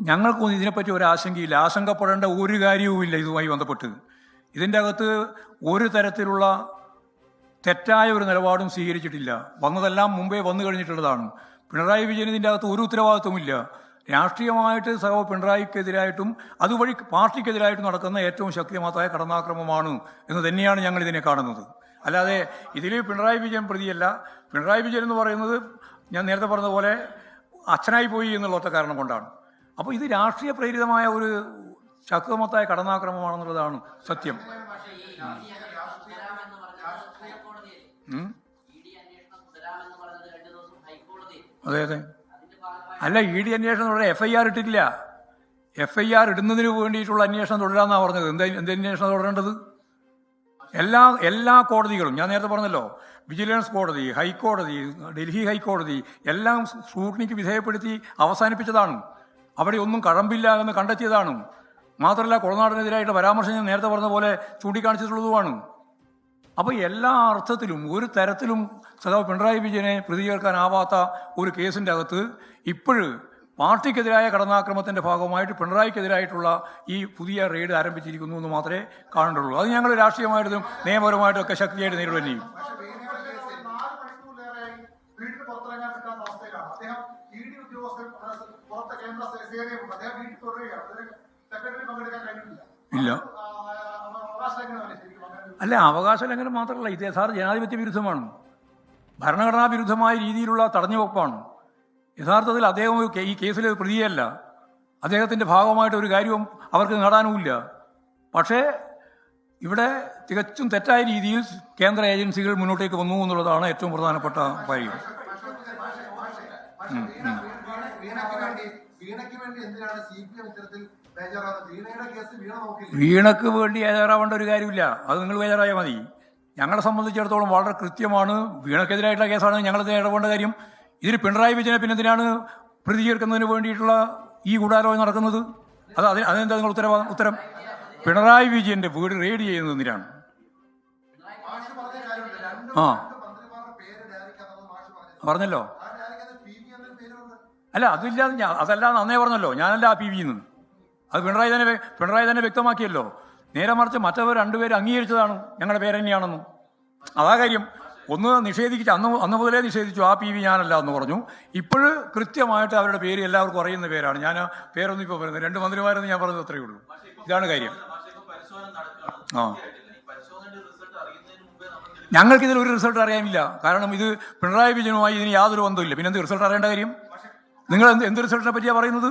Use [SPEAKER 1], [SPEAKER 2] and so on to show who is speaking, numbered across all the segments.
[SPEAKER 1] ഞങ്ങൾക്കൊന്നും ഇതിനെപ്പറ്റി ഒരു ആശങ്കയില്ല, ആശങ്കപ്പെടേണ്ട ഒരു കാര്യവുമില്ല ഇതുമായി ബന്ധപ്പെട്ട്. ഇതിൻ്റെ അകത്ത് ഒരു തരത്തിലുള്ള തെറ്റായ ഒരു നിലപാടും സ്വീകരിച്ചിട്ടില്ല. വന്നതെല്ലാം മുമ്പേ വന്നു കഴിഞ്ഞിട്ടുള്ളതാണ്. പിണറായി വിജയൻ ഇതിൻ്റെ അകത്ത് ഒരു ഉത്തരവാദിത്വമില്ല. രാഷ്ട്രീയമായിട്ട് പിണറായിക്കെതിരായിട്ടും അതുവഴി പാർട്ടിക്കെതിരായിട്ടും നടക്കുന്ന ഏറ്റവും ശക്തിമത്തായ കടന്നാക്രമമാണ് എന്ന് തന്നെയാണ് ഞങ്ങൾ ഇതിനെ കാണുന്നത്. അല്ലാതെ ഇതിൽ പിണറായി വിജയൻ പ്രതിയല്ല. പിണറായി വിജയൻ എന്ന് പറയുന്നത് ഞാൻ നേരത്തെ പറഞ്ഞതുപോലെ അച്ഛനായി പോയി എന്നുള്ള ഒറ്റ കാരണം കൊണ്ടാണ്. അപ്പോൾ ഇത് രാഷ്ട്രീയ പ്രേരിതമായ ഒരു ശക്തിമത്തായ കടന്നാക്രമമാണെന്നുള്ളതാണ് സത്യം. അതെ അതെ. അല്ല, ED അന്വേഷണം തുടരാൻ FIR ഇട്ടിട്ടില്ല. FIR ഇടുന്നതിന് വേണ്ടിയിട്ടുള്ള അന്വേഷണം തുടരാമെന്നാണ് പറഞ്ഞത്. എന്ത് അന്വേഷണം തുടരേണ്ടത്? എല്ലാ കോടതികളും, ഞാൻ നേരത്തെ പറഞ്ഞല്ലോ, വിജിലൻസ് കോടതി, ഹൈക്കോടതി, ഡൽഹി ഹൈക്കോടതി എല്ലാം സ്ക്രൂട്ടിനിക്ക് വിധേയപ്പെടുത്തി അവസാനിപ്പിച്ചതാണ്. അവിടെ ഒന്നും കഴമ്പില്ല എന്ന് കണ്ടെത്തിയതാണ്. മാത്രമല്ല, കൊളനാടിനെതിരായിട്ട് പരാമർശം ഞാൻ നേരത്തെ പറഞ്ഞ പോലെ ചൂണ്ടിക്കാണിച്ചിട്ടുള്ളതുമാണ്. അപ്പോൾ എല്ലാ അർത്ഥത്തിലും ഒരു തരത്തിലും സഖാവ് പിണറായി വിജയനെ പ്രതികരിക്കാനാവാത്ത ഒരു കേസിൻ്റെ അകത്ത് ഇപ്പോഴു് പാർട്ടിക്കെതിരായ കടന്നാക്രമത്തിൻ്റെ ഭാഗമായിട്ട് പിണറായിക്കെതിരായിട്ടുള്ള ഈ പുതിയ റെയ്ഡ് ആരംഭിച്ചിരിക്കുന്നു എന്ന് മാത്രമേ കാണേണ്ടുള്ളൂ. അത് ഞങ്ങൾ രാഷ്ട്രീയമായിട്ടും നിയമപരമായിട്ടും ഒക്കെ ശക്തിയായിട്ട് നേരിടുകയും ചെയ്യും. ഇല്ല, അല്ല, അവകാശ ലംഘനം മാത്രമല്ല, ഇത് യഥാർത്ഥ ജനാധിപത്യ വിരുദ്ധമാണ്, ഭരണഘടനാ വിരുദ്ധമായ രീതിയിലുള്ള തടഞ്ഞുവെപ്പാണ്. യഥാർത്ഥത്തിൽ അദ്ദേഹം ഈ കേസിൽ പ്രതിയല്ല. അദ്ദേഹത്തിൻ്റെ ഭാഗമായിട്ട് ഒരു കാര്യവും അവർക്ക് നേടാനുമില്ല. പക്ഷേ ഇവിടെ തികച്ചും തെറ്റായ രീതിയിൽ കേന്ദ്ര ഏജൻസികൾ മുന്നോട്ടേക്ക് വന്നു എന്നുള്ളതാണ് ഏറ്റവും പ്രധാനപ്പെട്ട കാര്യം. വീണക്ക് വേണ്ടി ബേജാറാവേണ്ട ഒരു കാര്യമില്ല. അത് നിങ്ങൾ ബേജാറായാൽ മതി. ഞങ്ങളെ സംബന്ധിച്ചിടത്തോളം വളരെ കൃത്യമാണ്. വീണക്കെതിരായിട്ടുള്ള കേസാണ് ഞങ്ങളത് ഇടപെടേണ്ട കാര്യം. ഇതിന് പിണറായി വിജയനെ പിന്നെന്തിനാണ് പ്രതികരിക്കുന്നതിന് വേണ്ടിയിട്ടുള്ള ഈ ഗൂഢാലോചന നടക്കുന്നത്? അതെന്താ നിങ്ങൾ ഉത്തരം? പിണറായി വിജയന്റെ വീട് റെയ്ഡ് ചെയ്യുന്നത് എന്തിനാണ്? പറഞ്ഞല്ലോ. അല്ല, അതല്ലാതെ അന്നേ പറഞ്ഞല്ലോ, ഞാനല്ല ആ PV എന്ന്. അത് പിണറായി തന്നെ വ്യക്തമാക്കിയല്ലോ. നേരെ മറിച്ച് മറ്റവർ രണ്ടുപേരും അംഗീകരിച്ചതാണ് ഞങ്ങളുടെ പേര് തന്നെയാണെന്ന്. അതാ കാര്യം. ഒന്ന് നിഷേധിച്ച് അന്ന് മുതലേ നിഷേധിച്ചു, ആ PV ഞാനല്ല എന്ന് പറഞ്ഞു. ഇപ്പോഴ് കൃത്യമായിട്ട് അവരുടെ പേര് എല്ലാവർക്കും അറിയുന്ന പേരാണ്. ഞാൻ പേരൊന്നും ഇപ്പോൾ പറയുന്നത്, 2 മന്ത്രിമാരെന്ന് ഞാൻ പറഞ്ഞത് അത്രയേ ഉള്ളൂ. ഇതാണ് കാര്യം. ഞങ്ങൾക്കിതിൽ ഒരു റിസൾട്ട് അറിയാനില്ല. കാരണം ഇത് പിണറായി വിജയനുമായി ഇതിന് യാതൊരു ബന്ധമില്ല. പിന്നെ എന്ത് റിസൾട്ട് അറിയേണ്ട കാര്യം? നിങ്ങൾ എന്ത് റിസൾട്ടിനെ പറ്റിയാണ് പറയുന്നത്?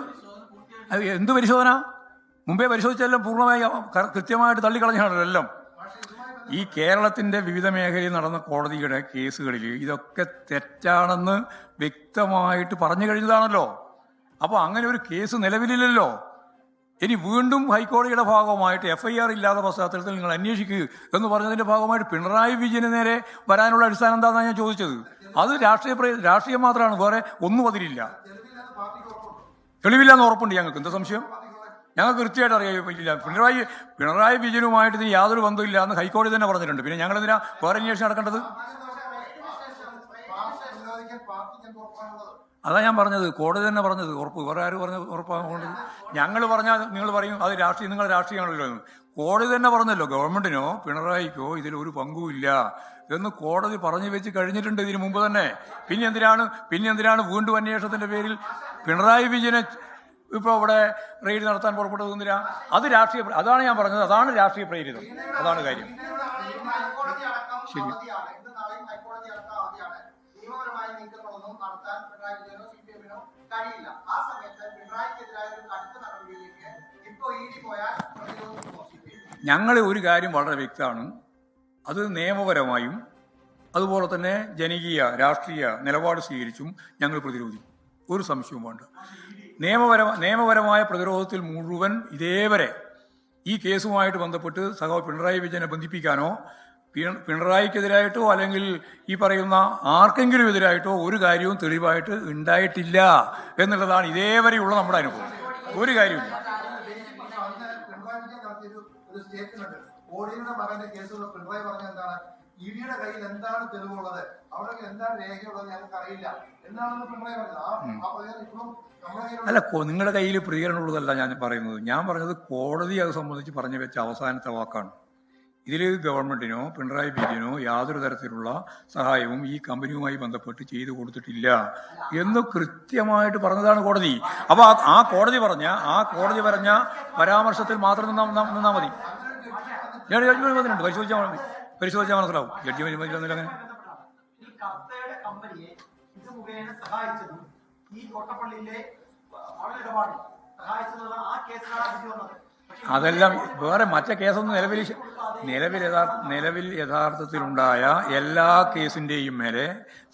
[SPEAKER 1] എന്ത് പരിശോധന? മുമ്പേ പരിശോധിച്ചെല്ലാം പൂർണ്ണമായി കൃത്യമായിട്ട് തള്ളിക്കളഞ്ഞാണല്ലോ എല്ലാം. ഈ കേരളത്തിൻ്റെ വിവിധ മേഖലയിൽ നടന്ന കോടതിയുടെ കേസുകളിൽ ഇതൊക്കെ തെറ്റാണെന്ന് വ്യക്തമായിട്ട് പറഞ്ഞു കഴിഞ്ഞതാണല്ലോ. അപ്പോൾ അങ്ങനെ ഒരു കേസ് നിലവിലില്ലല്ലോ. ഇനി വീണ്ടും ഹൈക്കോടതിയുടെ ഭാഗമായിട്ട് FIR ഇല്ലാത്ത പശ്ചാത്തലത്തിൽ നിങ്ങൾ അന്വേഷിക്കുക എന്ന് പറഞ്ഞതിൻ്റെ ഭാഗമായിട്ട് പിണറായി വിജയന് നേരെ വരാനുള്ള അടിസ്ഥാനം എന്താണെന്നാണ് ഞാൻ ചോദിച്ചത്. അത് രാഷ്ട്രീയം മാത്രമാണ്, വേറെ ഒന്നും അതിലില്ല. തെളിവില്ലാന്ന് ഉറപ്പുണ്ട് ഞങ്ങൾക്ക്. എന്താ സംശയം? ഞങ്ങൾക്ക് കൃത്യമായിട്ട് അറിയാൻ പറ്റില്ല. പിണറായി വിജയനുമായിട്ട് ഇതിന് യാതൊരു ബന്ധമില്ല എന്ന് ഹൈക്കോടതി തന്നെ പറഞ്ഞിട്ടുണ്ട്. പിന്നെ ഞങ്ങളെന്തിനാ വേറെ അന്വേഷണം നടക്കേണ്ടത്? അതാ ഞാൻ പറഞ്ഞത്, കോടതി തന്നെ പറഞ്ഞത് ഉറപ്പ്. വേറെ ആര് പറഞ്ഞത് ഉറപ്പാണ്? ഞങ്ങൾ പറഞ്ഞാൽ നിങ്ങൾ പറയും അത് നിങ്ങളുടെ രാഷ്ട്രീയമാണല്ലോ എന്ന്. കോടതി തന്നെ പറഞ്ഞല്ലോ, ഗവൺമെന്റിനോ പിണറായിക്കോ ഇതിലൊരു പങ്കുമില്ല എന്ന് കോടതി പറഞ്ഞു വെച്ച് കഴിഞ്ഞിട്ടുണ്ട് ഇതിനു മുമ്പ് തന്നെ. പിന്നെ എന്തിനാണ് വീണ്ടും അന്വേഷണത്തിന്റെ പേരിൽ പിണറായി വിജയനെ ഇപ്പോൾ ഇവിടെ റെയ്ഡ് നടത്താൻ പുറപ്പെട്ടത്? എന്തിനാ? അതാണ് ഞാൻ പറഞ്ഞത്, അതാണ് രാഷ്ട്രീയ പ്രേരിതം. അതാണ് കാര്യം. ശരി. ഞങ്ങൾ ഒരു കാര്യം വളരെ വ്യക്തമാണ്. അത് നിയമപരമായും അതുപോലെ തന്നെ ജനകീയ രാഷ്ട്രീയ നിലപാട് സ്വീകരിച്ചും ഞങ്ങൾ പ്രതിരോധിക്കും. ഒരു സംശയവും വേണ്ട. നിയമപരമായ പ്രതിരോധത്തിൽ മുഴുവൻ ഇതേവരെ ഈ കേസുമായിട്ട് ബന്ധപ്പെട്ട് സഖാവ് പിണറായി വിജയനെ ബന്ധിപ്പിക്കാനോ പിണറായിക്കെതിരായിട്ടോ അല്ലെങ്കിൽ ഈ പറയുന്ന ആർക്കെങ്കിലും എതിരായിട്ടോ ഒരു കാര്യവും തെളിവായിട്ട് ഉണ്ടായിട്ടില്ല എന്നുള്ളതാണ് ഇതേവരെയുള്ള നമ്മുടെ അനുഭവം. ഒരു കാര്യമില്ല.
[SPEAKER 2] ഇഡിയുടെ കയ്യിൽ എന്താണ് തെളിവുള്ളത്, അവിടെ എന്താണ് രേഖയുള്ളത് ഞങ്ങൾക്ക് അറിയില്ല എന്നാണെന്ന് പിണറായി പറഞ്ഞത്. ആ പ്രതികരണം ഇപ്പോഴും
[SPEAKER 1] അല്ല, നിങ്ങളുടെ കയ്യിൽ പ്രതികരണമുള്ളതല്ല ഞാൻ പറയുന്നത്. ഞാൻ പറഞ്ഞത് കോടതി അത് സംബന്ധിച്ച് പറഞ്ഞു വെച്ച അവസാനത്തെ വാക്കാണ്. ഇതിൽ ഗവൺമെന്റിനോ പിണറായി വിജയനോ യാതൊരു തരത്തിലുള്ള സഹായവും ഈ കമ്പനിയുമായി ബന്ധപ്പെട്ട് ചെയ്തു കൊടുത്തിട്ടില്ല എന്ന് കൃത്യമായിട്ട് പറഞ്ഞതാണ് കോടതി. അപ്പൊ ആ കോടതി പറഞ്ഞ പരാമർശത്തിൽ മാത്രം നിന്നാ മതി. ജഡ്ജിമെന്റ് വന്നിട്ടുണ്ട്, പരിശോധിച്ചാൽ മനസ്സിലാവും. ജഡ്ജിമെന്റ് വന്നില്ല. അങ്ങനെ അതെല്ലാം വേറെ മറ്റേ കേസൊന്നും നിലവിൽ യഥാർത്ഥത്തിലുണ്ടായ എല്ലാ കേസിന്റെയും മേലെ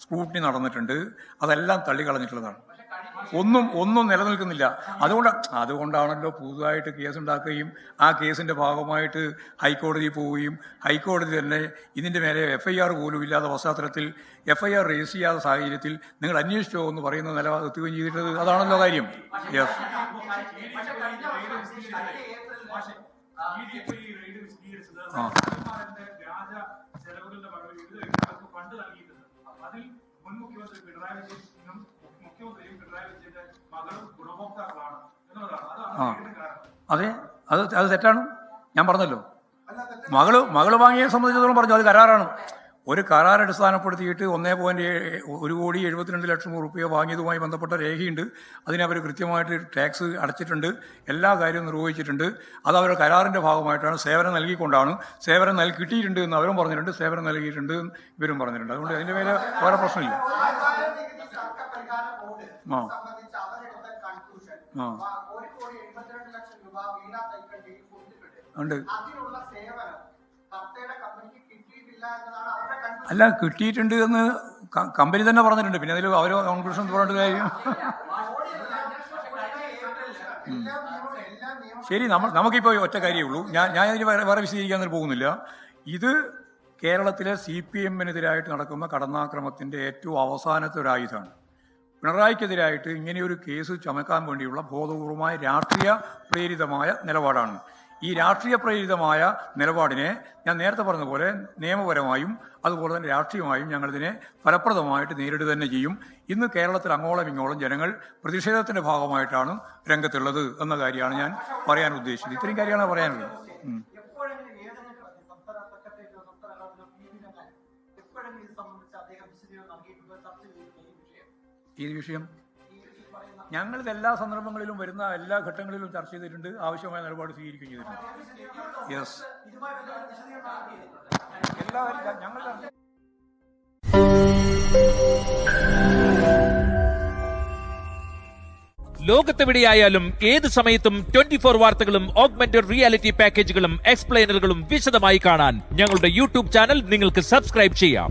[SPEAKER 1] സ്ക്രൂട്ടിനി നടന്നിട്ടുണ്ട്. അതെല്ലാം തള്ളിക്കളഞ്ഞിട്ടുള്ളതാണ്. ഒന്നും നിലനിൽക്കുന്നില്ല. അതുകൊണ്ടാണല്ലോ പുതുതായിട്ട് കേസുണ്ടാക്കുകയും ആ കേസിന്റെ ഭാഗമായിട്ട് ഹൈക്കോടതി പോവുകയും ഹൈക്കോടതി തന്നെ ഇതിന്റെ മേലെ FIR പോലും ഇല്ലാത്ത പശ്ചാത്തലത്തിൽ FIR രജിസ്റ്റർ ചെയ്യാത്ത സാഹചര്യത്തിൽ നിങ്ങൾ അന്വേഷിച്ചോ എന്ന് പറയുന്ന നിലവാരത്തുകയും ചെയ്തിട്ടത്. അതാണല്ലോ കാര്യം. യെസ്. അതെ, അത് തെറ്റാണ്. ഞാൻ പറഞ്ഞല്ലോ, മകള് വാങ്ങിയെ സംബന്ധിച്ചിടത്തോളം പറഞ്ഞു അത് കരാറാണ്. ഒരു കരാർ അടിസ്ഥാനപ്പെടുത്തിയിട്ട് 1,72,72,00,000 രൂപ വാങ്ങിയതുമായി ബന്ധപ്പെട്ട രേഖയുണ്ട്. അതിനവർ കൃത്യമായിട്ട് ടാക്സ് അടച്ചിട്ടുണ്ട്, എല്ലാ കാര്യവും നിർവഹിച്ചിട്ടുണ്ട്. അത് അവരുടെ കരാറിന്റെ ഭാഗമായിട്ടാണ്, സേവനം നൽകിക്കൊണ്ടാണ്. സേവനം കിട്ടിയിട്ടുണ്ട് എന്ന് അവരും പറഞ്ഞിട്ടുണ്ട്, സേവനം നൽകിയിട്ടുണ്ട് ഇവരും പറഞ്ഞിട്ടുണ്ട്. അതുകൊണ്ട് അതിന്റെ മേലെ വേറെ പ്രശ്നമില്ല. ഉണ്ട്. അല്ല, കിട്ടിയിട്ടുണ്ട് എന്ന് കമ്പനി തന്നെ പറഞ്ഞിട്ടുണ്ട്. പിന്നെ അതിൽ അവർ കൺക്ലൂഷൻ പറഞ്ഞിട്ട് കാര്യം. ശരി, നമുക്കിപ്പോൾ ഒറ്റ കാര്യമേ ഉള്ളൂ. ഞാൻ ഇതിന് വേറെ വിശദീകരിക്കാൻ പോകുന്നില്ല. ഇത് കേരളത്തിലെ CPM-നെതിരായിട്ട് നടക്കുന്ന കടന്നാക്രമത്തിന്റെ ഏറ്റവും അവസാനത്തെ ഒരു ആയുധമാണ്. പിണറായിക്കെതിരായിട്ട് ഇങ്ങനെയൊരു കേസ് ചുമക്കാൻ വേണ്ടിയുള്ള ബോധപൂർവമായ രാഷ്ട്രീയ പ്രേരിതമായ നിലപാടാണ്. ഈ രാഷ്ട്രീയ പ്രേരിതമായ നിലപാടിനെ ഞാൻ നേരത്തെ പറഞ്ഞതുപോലെ നിയമപരമായും അതുപോലെ തന്നെ രാഷ്ട്രീയമായും ഞങ്ങളിതിനെ ഫലപ്രദമായിട്ട് നേരിടുക തന്നെ ചെയ്യും. ഇന്ന് കേരളത്തിൽ അങ്ങോളം ഇങ്ങോളം ജനങ്ങൾ പ്രതിഷേധത്തിന്റെ ഭാഗമായിട്ടാണ് രംഗത്തുള്ളത് എന്ന കാര്യമാണ് ഞാൻ പറയാൻ ഉദ്ദേശിച്ചത്. ഇത്രയും കാര്യമാണ് പറയാനുള്ളത്. ഈ വിഷയം ഞങ്ങളിത് എല്ലാ സന്ദർഭങ്ങളിലും വരുന്ന എല്ലാ ഘട്ടങ്ങളിലും ചർച്ച ചെയ്തിട്ടുണ്ട്, ആവശ്യമായ നിലപാട് സ്വീകരിക്കുകയും ചെയ്തിട്ടുണ്ട്. യെസ്, ഞങ്ങൾ
[SPEAKER 3] ലോകത്തെവിടെയായാലും ഏത് സമയത്തും 24 വാർത്തകളും ഓഗ്മെന്റഡ് റിയാലിറ്റി പാക്കേജുകളും എക്സ്പ്ലെയിനറുകളും വിശദമായി കാണാൻ ഞങ്ങളുടെ YouTube ചാനൽ നിങ്ങൾക്ക് സബ്സ്ക്രൈബ് ചെയ്യാം.